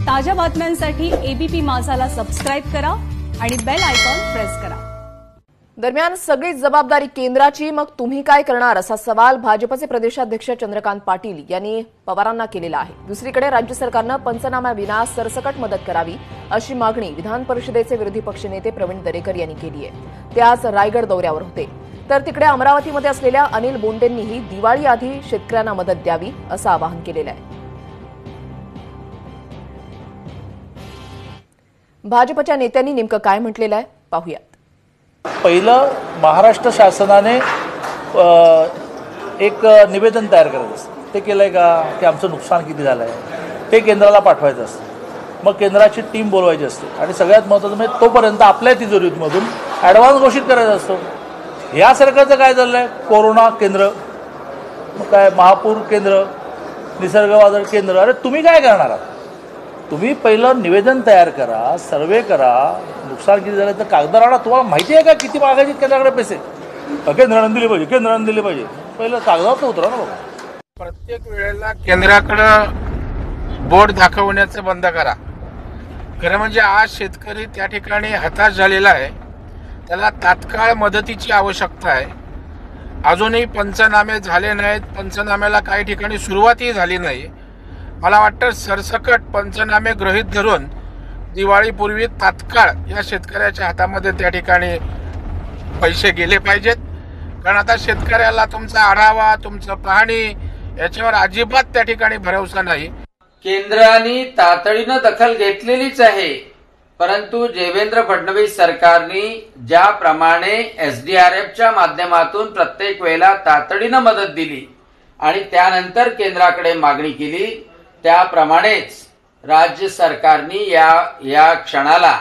ताज्या बातम्यांसाठी ABP माझाला subscribe करा आणि बेल आयकॉन प्रेस करा। दरम्यान सगळी जबाबदारी केंद्राची, मग तुम्ही काय करणार असा सवाल भाजपचे प्रदेशाध्यक्ष चंद्रकांत पाटील यांनी पवारांना केलेला आहे। दुसरीकडे राज्य सरकारनं पंचनाम्याविना सरसकट मदत करावी अशी मागणी विधान परिषदेचे विरोधी पक्षनेते प्रवीण दरेकर यांनी केली आहे। ते आज रायगड दौऱ्यावर होते, तर तिकडे अमरावतीमध्ये असलेल्या अनिल बोंडेंनीही दिवाळी आधी शेतकऱ्यांना मदत द्यावी असं आवाहन केलेलं आहे। भाजपच्या नेत्यांनी नेमकं काय म्हटलेलं आहे पाहूयात। पहिलं महाराष्ट्र शासनाने एक निवेदन तयार करायचं असतं। ते केलंय का की आमचं नुकसान किती झालं आहे ते केंद्राला पाठवायचं असतं। मग केंद्राची टीम बोलवायची असते आणि सगळ्यात महत्त्वाचं म्हणजे तोपर्यंत आपल्या तिजोरीमधून ॲडव्हान्स घोषित करायचा असतो। या सरकारचं काय झालं आहे, कोरोना केंद्र, मग काय महापूर केंद्र, निसर्गवादळ केंद्र। अरे तुम्ही काय करणार आहात? तुम्ही पहिलं निवेदन तयार करा, सर्वे करा, नुकसान किती झालं तर कागदार आणा। तुम्हाला माहिती आहे का किती मागायचे केंद्राकडे पैसे? केंद्राने दिले पाहिजे, केंद्राने दिले पाहिजे। पहिलं कागदावर उतरा ना बाबा। प्रत्येक वेळेला केंद्राकडे बोट दाखवण्याचं बंद करा। खरं म्हणजे आज शेतकरी त्या ठिकाणी हताश झालेला आहे, त्याला तात्काळ मदतीची आवश्यकता आहे। अजूनही पंचनामे झाले नाहीत, पंचनाम्याला काही ठिकाणी सुरुवातही झाली नाही। मला वाटतं सरसकट पंचनामे गृहीत धरून दिवाळीपूर्वी तात्काळ या शेतकऱ्याच्या हातामध्ये त्या ठिकाणी पैसे गेले पाहिजेत। कारण आता शेतकऱ्याला तुमचा आढावा, तुमचं पाहणी याच्यावर अजिबात त्या ठिकाणी भरवसा नाही। केंद्राने तातडीनं दखल घेतलेलीच आहे, परंतु देवेंद्र फडणवीस सरकारने ज्याप्रमाणे एसडीआरएफच्या माध्यमातून प्रत्येक वेळेला तातडीनं मदत दिली आणि त्यानंतर केंद्राकडे मागणी केली, त्याप्रमाणेच राज्य सरकारने या क्षणाला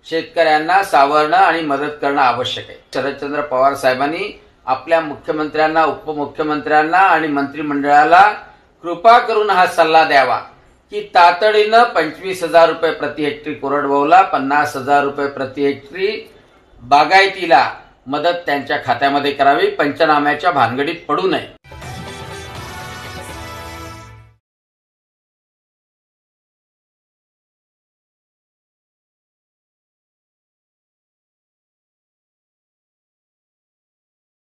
शेतकऱ्यांना सावरणं आणि मदत करणं आवश्यक आहे। शरदचंद्र पवार साहेबांनी आपल्या मुख्यमंत्र्यांना, उपमुख्यमंत्र्यांना आणि मंत्रिमंडळाला कृपा करून हा सल्ला द्यावा की तातडीनं 25,000 रुपये प्रति हेक्टरी कोरडवाहूला, 50,000 रुपये प्रति हेक्टरी बागायतीला मदत त्यांच्या खात्यामध्ये करावी, पंचनाम्याच्या भानगडीत पडू नये।